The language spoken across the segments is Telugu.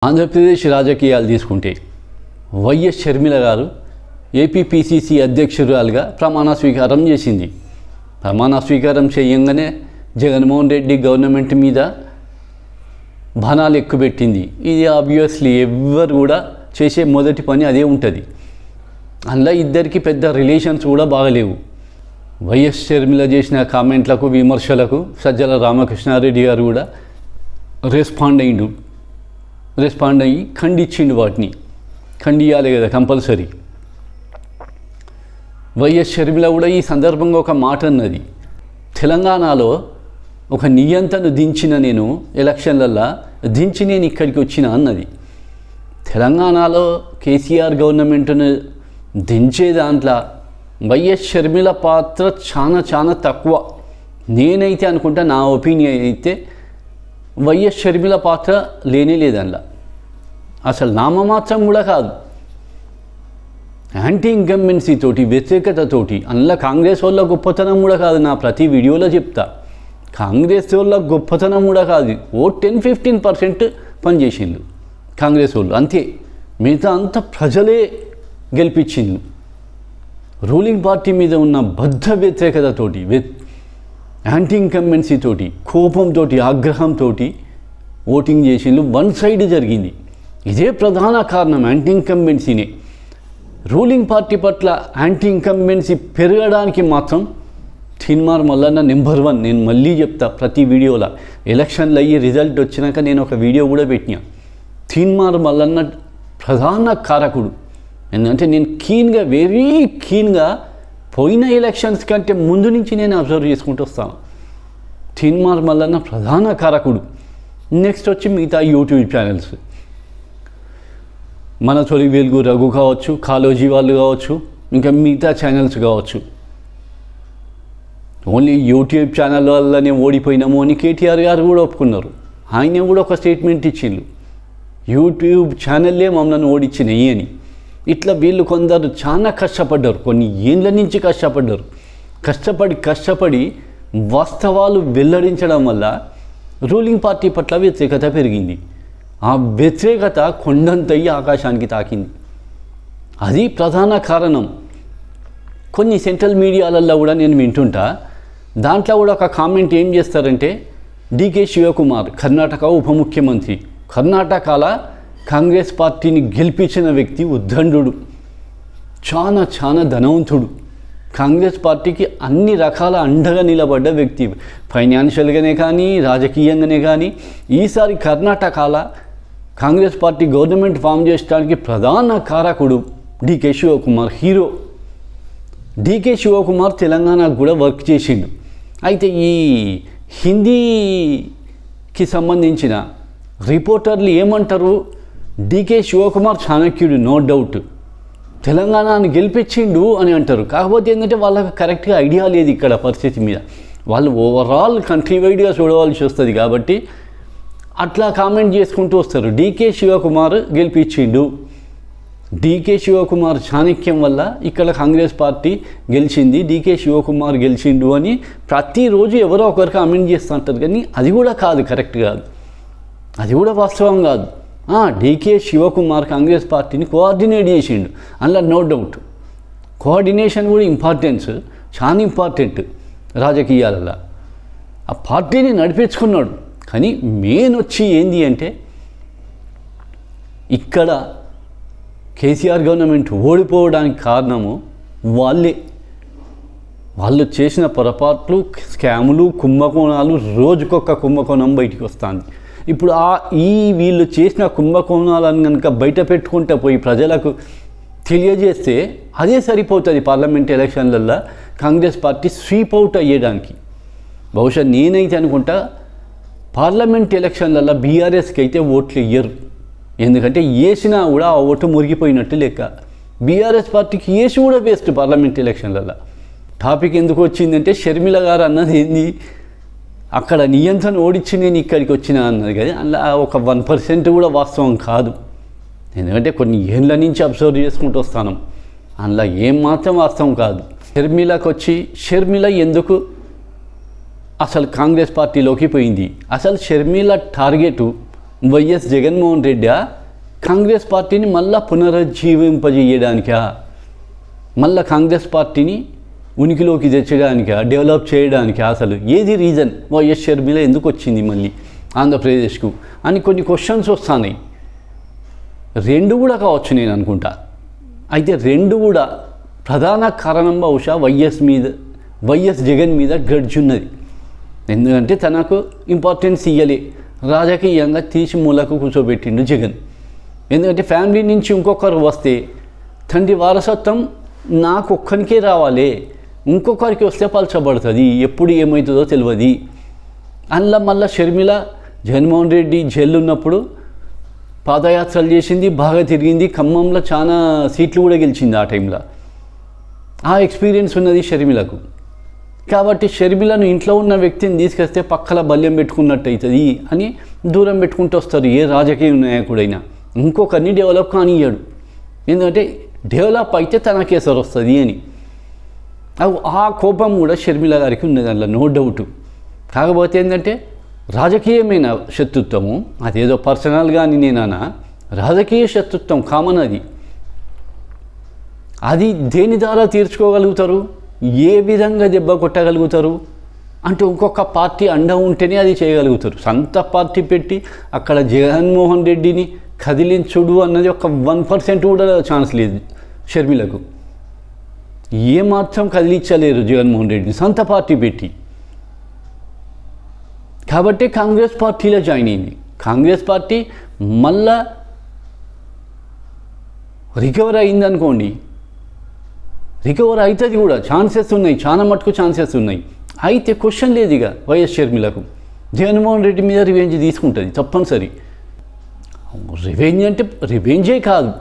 ఆంధ్రప్రదేశ్ రాజకీయాలు తీసుకుంటే వైఎస్ షర్మిల గారు ఏపీపీసీసీ అధ్యక్షురాలుగా ప్రమాణ స్వీకారం చేసింది. ప్రమాణ స్వీకారం చేయంగానే జగన్మోహన్ రెడ్డి గవర్నమెంట్ మీద బాణాలు ఎక్కుపెట్టింది. ఇది ఆబ్వియస్లీ ఎవరు కూడా చేసే మొదటి పని అదే ఉంటుంది. అందులో ఇద్దరికి పెద్ద రిలేషన్స్ కూడా బాగలేవు. వైఎస్ షర్మిల చేసిన కామెంట్లకు విమర్శలకు సజ్జల రామకృష్ణారెడ్డి గారు కూడా రెస్పాండ్ అయ్యి ఖండించిండు. వాటిని ఖండియాలి కదా కంపల్సరీ. వైఎస్ షర్మిల కూడా ఈ సందర్భంగా ఒక మాట అన్నది, తెలంగాణలో ఒక నియంతను దించిన నేను ఎలక్షన్లల్లో దించి నేను ఇక్కడికి వచ్చిన అన్నది. తెలంగాణలో కేసీఆర్ గవర్నమెంట్ను దించే దాంట్లో వైఎస్ షర్మిల పాత్ర చాలా తక్కువ. నేనైతే అనుకుంటా, నా ఒపీనియన్ అయితే వైఎస్ షర్మిల పాత్ర లేనే లేదల్లా. అసలు నామమాత్రం కూడా కాదు. యాంటీ ఇన్కంబెన్సీ తోటి, వ్యతిరేకతతోటి, అందులో కాంగ్రెస్ వాళ్ళ గొప్పతనం కూడా కాదు. నా ప్రతి వీడియోలో చెప్తా, కాంగ్రెస్ వాళ్ళ గొప్పతనం కూడా కాదు. 10-15% పనిచేసిండు కాంగ్రెస్ వాళ్ళు, అంతే. మిగతా అంత ప్రజలే గెలిపించిండు. రూలింగ్ పార్టీ మీద ఉన్న బద్ధ వ్యతిరేకతతోటి, యాంటీ ఇన్కంబెన్సీ తోటి, కోపంతో, ఆగ్రహంతో ఓటింగ్ చేసిండు. వన్ సైడ్ జరిగింది. ఇదే ప్రధాన కారణం, యాంటీ ఇన్కంబెన్సీనే. రూలింగ్ పార్టీ పట్ల యాంటీ ఇన్కంబెన్సీ పెరగడానికి మాత్రం తీన్మార్ మల్లన్న నెంబర్ 1. నేను మళ్ళీ చెప్తా ప్రతి వీడియోలో, ఎలక్షన్లు అయ్యి రిజల్ట్ వచ్చినాక నేను ఒక వీడియో కూడా పెట్టినా. తీన్మార్ మల్లన్న ప్రధాన కారకుడు. ఎందుకంటే నేను వెరీ కీన్గా పోయిన ఎలక్షన్స్ కంటే ముందు నుంచి నేను అబ్జర్వ్ చేసుకుంటూ వస్తాను. తీన్మార్ మల్లన్న ప్రధాన కారకుడు. నెక్స్ట్ వచ్చి మిగతా యూట్యూబ్ ఛానల్స్, మన తొలి వెలుగు రఘు కావచ్చు, కాలోజీ వాళ్ళు కావచ్చు, ఇంకా మిగతా ఛానల్స్ కావచ్చు. ఓన్లీ యూట్యూబ్ ఛానల్ వల్లనే ఓడిపోయినాము అని కేటీఆర్ గారు కూడా ఒప్పుకున్నారు. ఆయన కూడా ఒక స్టేట్మెంట్ ఇచ్చిండు, యూట్యూబ్ ఛానల్లే మమ్మల్ని ఓడించినాయి అని. ఇట్లా వీళ్ళు కొందరు చాలా కష్టపడ్డారు, కొన్ని ఏళ్ళ నుంచి కష్టపడి వాస్తవాలు వెల్లడించడం వల్ల రూలింగ్ పార్టీ పట్ల వ్యతిరేకత పెరిగింది. ఆ వ్యతిరేకత కొండంతయ్యి ఆకాశానికి తాకింది. అది ప్రధాన కారణం. కొన్ని సెంట్రల్ మీడియాలలో కూడా నేను వింటుంటా, దాంట్లో కూడా ఒక కామెంట్ ఏం చేస్తారంటే, డికే శివకుమార్ కర్ణాటక ఉప ముఖ్యమంత్రి, కర్ణాటకలో కాంగ్రెస్ పార్టీని గెలిపించిన వ్యక్తి, ఉద్దండు, చాలా ధనవంతుడు, కాంగ్రెస్ పార్టీకి అన్ని రకాల అండగా నిలబడ్డ వ్యక్తి, ఫైనాన్షియల్గానే కానీ రాజకీయంగానే కానీ. ఈసారి కర్ణాటకలో కాంగ్రెస్ పార్టీ గవర్నమెంట్ ఫామ్ చేయడానికి ప్రధాన కారకుడు డికే శివకుమార్, హీరో. డికే శివకుమార్ తెలంగాణకు కూడా వర్క్ చేసిండు. అయితే ఈ హిందీకి సంబంధించిన రిపోర్టర్లు ఏమంటారు, డికే శివకుమార్ చాణక్యుడు, నో డౌట్, తెలంగాణను గెలిపించిండు అని అంటారు. కాకపోతే ఏంటంటే వాళ్ళకి కరెక్ట్గా ఐడియా లేదు ఇక్కడ పరిస్థితి మీద. వాళ్ళు ఓవరాల్ కంట్రీ వైడ్గా చూడవలసి వస్తుంది కాబట్టి అట్లా కామెంట్ చేసుకుంటూ వస్తారు. డికే శివకుమార్ గెలిపించిండు, డికే శివకుమార్ చాణక్యం వల్ల ఇక్కడ కాంగ్రెస్ పార్టీ గెలిచింది, డికే శివకుమార్ గెలిచిండు అని ప్రతిరోజు ఎవరో ఒకరు కామెంట్ చేస్తుంటారు. కానీ అది కూడా కాదు, కరెక్ట్ కాదు, అది కూడా వాస్తవం కాదు. డికే శివకుమార్ కాంగ్రెస్ పార్టీని కోఆర్డినేట్ చేసిండు, అందులో నో డౌట్. కోఆర్డినేషన్ కూడా ఇంపార్టెన్స్, చాలా ఇంపార్టెంట్ రాజకీయాలలో. ఆ పార్టీని నడిపించుకున్నాడు. కానీ మెయిన్ వచ్చి ఏంది అంటే, ఇక్కడ కేసీఆర్ గవర్నమెంట్ ఓడిపోవడానికి కారణము వాళ్ళు చేసిన పొరపాట్లు, స్కాములు, కుంభకోణాలు. రోజుకొక కుంభకోణం బయటికి వస్తుంది. ఇప్పుడు వీళ్ళు చేసిన కుంభకోణాలను కనుక బయట పెట్టుకుంటే పోయి ప్రజలకు తెలియజేస్తే అదే సరిపోతుంది పార్లమెంట్ ఎలక్షన్లలో కాంగ్రెస్ పార్టీ స్వీప్ అవుట్ అయ్యేదానికి. బహుశా నేనైతే అనుకుంటా పార్లమెంట్ ఎలక్షన్లలో బీఆర్ఎస్కి అయితే ఓట్లు ఇయ్యరు. ఎందుకంటే వేసినా కూడా ఆ ఓటు మురిగిపోయినట్టు లెక్క. బీఆర్ఎస్ పార్టీకి వేసి కూడా వేస్ట్ పార్లమెంట్ ఎలక్షన్లలో. టాపిక్ ఎందుకు వచ్చిందంటే, షర్మిల గారు అన్నది ఏంది, అక్కడ నియంత్రణ ఓడించి నేను ఇక్కడికి వచ్చినా అన్నది కదా. అలా ఒక 1% కూడా వాస్తవం కాదు. ఎందుకంటే కొన్ని ఏళ్ళ నుంచి అబ్జర్వ్ చేసుకుంటూ వస్తాను, అందులో ఏమాత్రం వాస్తవం కాదు. షర్మిల ఎందుకు అసలు కాంగ్రెస్ పార్టీలోకి పోయింది? అసలు షర్మిల టార్గెట్ వైఎస్ జగన్మోహన్ రెడ్డి కాంగ్రెస్ పార్టీని మళ్ళా పునరుజ్జీవింపజేయడానికా, మళ్ళా కాంగ్రెస్ పార్టీని ఉనికిలోకి తెచ్చడానికా, డెవలప్ చేయడానికా, అసలు ఏది రీజన్? వైఎస్ షర్మిల ఎందుకు వచ్చింది మళ్ళీ ఆంధ్రప్రదేశ్కు అని కొన్ని క్వశ్చన్స్ వస్తున్నాయి. రెండు కూడా కావచ్చు నేను అనుకుంటా. అయితే రెండు కూడా ప్రధాన కారణం బహుశా వైఎస్ జగన్ మీద గ్రడ్జ్ ఉన్నది. ఎందుకంటే తనకు ఇంపార్టెన్స్ ఇయ్యలే, రాజకీయంగా తీసి మూలకు కూర్చోబెట్టిండు జగన్. ఎందుకంటే ఫ్యామిలీ నుంచి ఇంకొకరు వస్తే తండ్రి వారసత్వం నాకు ఒక్కరికే రావాలి, ఇంకొకరికి వస్తే పలచబడుతుంది, ఎప్పుడు ఏమవుతుందో తెలియదు. అందులో మళ్ళీ షర్మిల జగన్మోహన్ రెడ్డి జైలు ఉన్నప్పుడు పాదయాత్రలు చేసింది, బాగా తిరిగింది, ఖమ్మంలో చాలా సీట్లు కూడా గెలిచింది ఆ టైంలో. ఆ ఎక్స్పీరియన్స్ ఉన్నది షర్మిలకు. కాబట్టి షర్మిలను ఇంట్లో ఉన్న వ్యక్తిని తీసుకొస్తే పక్కల బల్యం పెట్టుకున్నట్టు అవుతుంది అని దూరం పెట్టుకుంటూ వస్తారు ఏ రాజకీయ నాయకుడైనా. ఇంకొకరిని డెవలప్ కానియ్యాడు, ఎందుకంటే డెవలప్ అయితే తనకే ఎసరు వస్తుంది అని. ఆ కోపం కూడా షర్మిల గారికి ఉన్నది, అందులో నో డౌట్. కాకపోతే ఏంటంటే రాజకీయమైన శత్రుత్వము, అదేదో పర్సనల్గా అని నేనన్నా, రాజకీయ శత్రుత్వం కామన్. అది దేని ద్వారా తీర్చుకోగలుగుతారు, ఏ విధంగా దెబ్బ కొట్టగలుగుతారు అంటే ఇంకొక పార్టీ అండ ఉంటేనే అది చేయగలుగుతారు. సొంత పార్టీ పెట్టి అక్కడ జగన్మోహన్ రెడ్డిని కదిలించుడు అన్నది ఒక 1% కూడా ఛాన్స్ లేదు షర్మిలకు. ఏమాత్రం కదిలించలేరు జగన్మోహన్ రెడ్డిని సొంత పార్టీ పెట్టి. కాబట్టి కాంగ్రెస్ పార్టీలో జాయిన్ అయింది. కాంగ్రెస్ పార్టీ మళ్ళా రికవర్ అయిందనుకోండి, రికవర్ అవుతుంది కూడా, ఛాన్సెస్ ఉన్నాయి, చాలా మటుకు ఛాన్సెస్ ఉన్నాయి. అయితే క్వశ్చన్ లేదు ఇక వైఎస్ షర్మిలకు, జగన్మోహన్ రెడ్డి మీద రివెంజ్ తీసుకుంటుంది తప్పనిసరి. రివెంజ్ అంటే రివెంజే కాదు,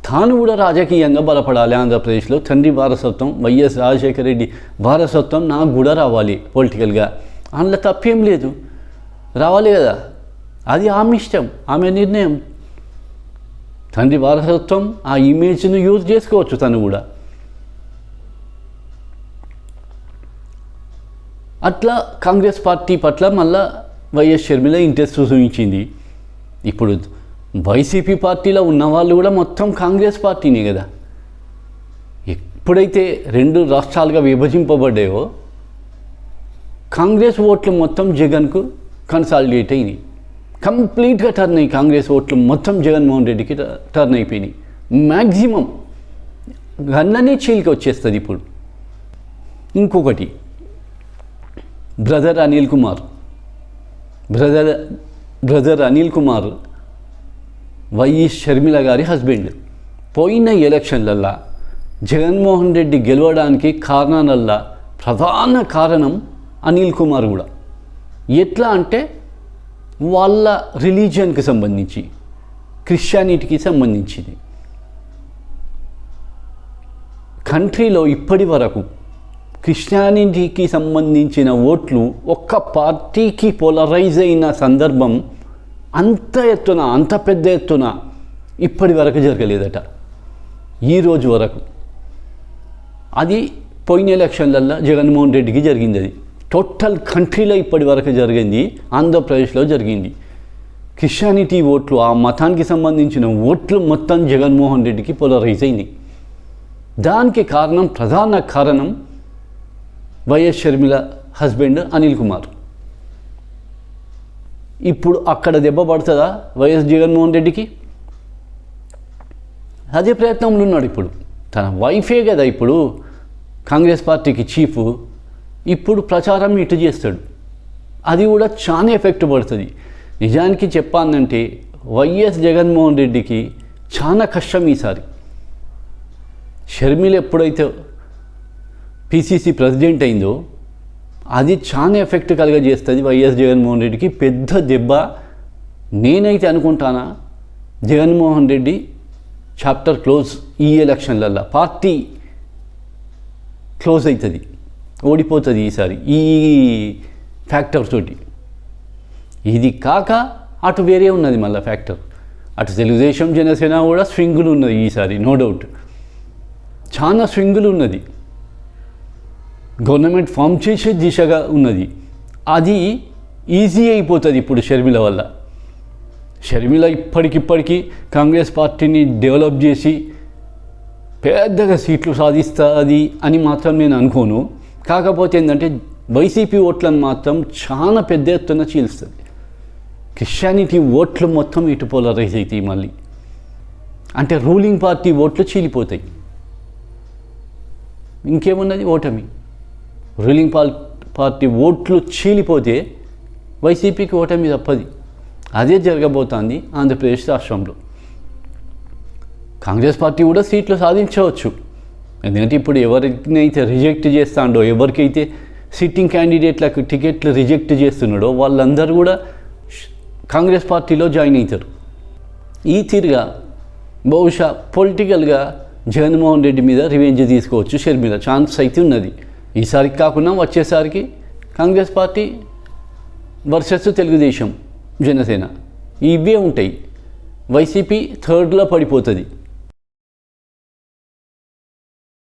తాను కూడా రాజకీయంగా బలపడాలి. ఆంధ్రప్రదేశ్లో తండ్రి వారసత్వం, వైఎస్ రాజశేఖర రెడ్డి వారసత్వం నాకు కూడా రావాలి పొలిటికల్గా, అందులో తప్పేం లేదు, రావాలి కదా. అది ఆమె ఇష్టం, ఆమె నిర్ణయం. తండ్రి వారసత్వం, ఆ ఇమేజ్ను యూజ్ చేసుకోవచ్చు తను కూడా. అట్లా కాంగ్రెస్ పార్టీ పట్ల మళ్ళా వైఎస్ షర్మిల ఇంట్రెస్ట్ చూపించింది. ఇప్పుడు వైసీపీ పార్టీలో ఉన్న వాళ్ళు కూడా మొత్తం కాంగ్రెస్ పార్టీనే కదా. ఎప్పుడైతే 2 రాష్ట్రాలుగా విభజింపబడ్డాయో కాంగ్రెస్ ఓట్లు మొత్తం జగన్కు కన్సాలిడేట్ అయినాయి, కంప్లీట్గా టర్న్ అయ్యి కాంగ్రెస్ ఓట్లు మొత్తం జగన్మోహన్ రెడ్డికి టర్న్ అయిపోయినాయి. మ్యాక్సిమం గన్ననే చీలికి వచ్చేస్తుంది ఇప్పుడు. ఇంకొకటి, బ్రదర్ అనిల్ కుమార్ వైఎస్ షర్మిల గారి హస్బెండ్. పోయిన ఎలక్షన్లల్లా జగన్మోహన్ రెడ్డి గెలవడానికి కారణాలల్లా ప్రధాన కారణం అనిల్ కుమార్ కూడా. ఎట్లా అంటే వాళ్ళ రిలీజియన్కి సంబంధించి, క్రిస్టియానిటీకి సంబంధించింది. కంట్రీలో ఇప్పటి వరకు క్రిస్టియానిటీకి సంబంధించిన ఓట్లు ఒక్క పార్టీకి పోలరైజ్ అయిన సందర్భం అంత పెద్ద ఎత్తున ఇప్పటి వరకు జరగలేదట, ఈరోజు వరకు. అది పోయిన ఎలక్షన్లల్లో జగన్మోహన్ రెడ్డికి జరిగింది. అది టోటల్ కంట్రీలో ఇప్పటి వరకు జరిగింది, ఆంధ్రప్రదేశ్లో జరిగింది. క్రిస్టియానిటీ ఓట్లు, ఆ మతానికి సంబంధించిన ఓట్లు మొత్తం జగన్మోహన్ రెడ్డికి పోలరైజ్ అయింది. దానికి ప్రధాన కారణం వైఎస్ షర్మిల హస్బెండ్ అనిల్ కుమార్. ఇప్పుడు అక్కడ దెబ్బ పడుతుందా వైఎస్ జగన్మోహన్ రెడ్డికి? అదే ప్రయత్నంలో ఉన్నాడు. ఇప్పుడు తన వైఫే కదా ఇప్పుడు కాంగ్రెస్ పార్టీకి చీఫ్. ఇప్పుడు ప్రచారం ఇటు చేస్తాడు, అది కూడా చాలా ఎఫెక్ట్ పడుతుంది. నిజానికి చెప్పాలంటే వైఎస్ జగన్మోహన్ రెడ్డికి చాలా కష్టం ఈసారి. షర్మిల ఎప్పుడైతే పిసిసి ప్రెసిడెంట్ అయిందో అది చాలా ఎఫెక్ట్ కలుగజేస్తుంది వైఎస్ జగన్మోహన్ రెడ్డికి, పెద్ద దెబ్బ. నేనైతే అనుకుంటానా జగన్మోహన్ రెడ్డి చాప్టర్ క్లోజ్ ఈ ఎలక్షన్లల్లో, పార్టీ క్లోజ్ అవుతుంది, ఓడిపోతుంది ఈసారి ఈ ఫ్యాక్టర్ తోటి. ఇది కాక అటు వేరే ఉన్నది మళ్ళీ ఫ్యాక్టర్, అటు తెలుగుదేశం జనసేన కూడా స్వింగులు ఉన్నది ఈసారి, నో డౌట్ చాలా స్వింగులు ఉన్నది. గవర్నమెంట్ ఫామ్ చేసే దిశగా ఉన్నది, అది ఈజీ అయిపోతుంది ఇప్పుడు షర్మిల వల్ల. షర్మిల ఇప్పటికిప్పటికీ కాంగ్రెస్ పార్టీని డెవలప్ చేసి పెద్దగా సీట్లు సాధిస్తుంది అని మాత్రం నేను అనుకోను. కాకపోతే ఏంటంటే వైసీపీ ఓట్లను మాత్రం చాలా పెద్ద ఎత్తున చీలుస్తుంది. క్రిస్టియానిటీ ఓట్లు మొత్తం ఇటు పోలరైజ్ అవుతాయి మళ్ళీ. అంటే రూలింగ్ పార్టీ ఓట్లు చీలిపోతాయి. ఇంకేమున్నది? ఓటమి. రూలింగ్ పార్టీ ఓట్లు చీలిపోతే వైసీపీకి ఓటమి తప్పది. అదే జరగబోతోంది ఆంధ్రప్రదేశ్ రాష్ట్రంలో. కాంగ్రెస్ పార్టీ కూడా సీట్లు సాధించవచ్చు. ఎందుకంటే ఇప్పుడు ఎవరినైతే రిజెక్ట్ చేస్తాడో, ఎవరికైతే సిట్టింగ్ క్యాండిడేట్లకు టికెట్లు రిజెక్ట్ చేస్తున్నాడో వాళ్ళందరూ కూడా కాంగ్రెస్ పార్టీలో జాయిన్ అవుతారు. ఈ తీరుగా బహుశా పొలిటికల్గా జగన్మోహన్ రెడ్డి మీద రివెంజ్ తీసుకోవచ్చు షర్మిల. ఛాన్స్ అయితే ఉన్నది. ఈసారికి కాకుండా వచ్చేసరికి కాంగ్రెస్ పార్టీ వర్సెస్ తెలుగుదేశం, జనసేన ఇవే ఉంటాయి. వైసీపీ థర్డ్లో పడిపోతుంది.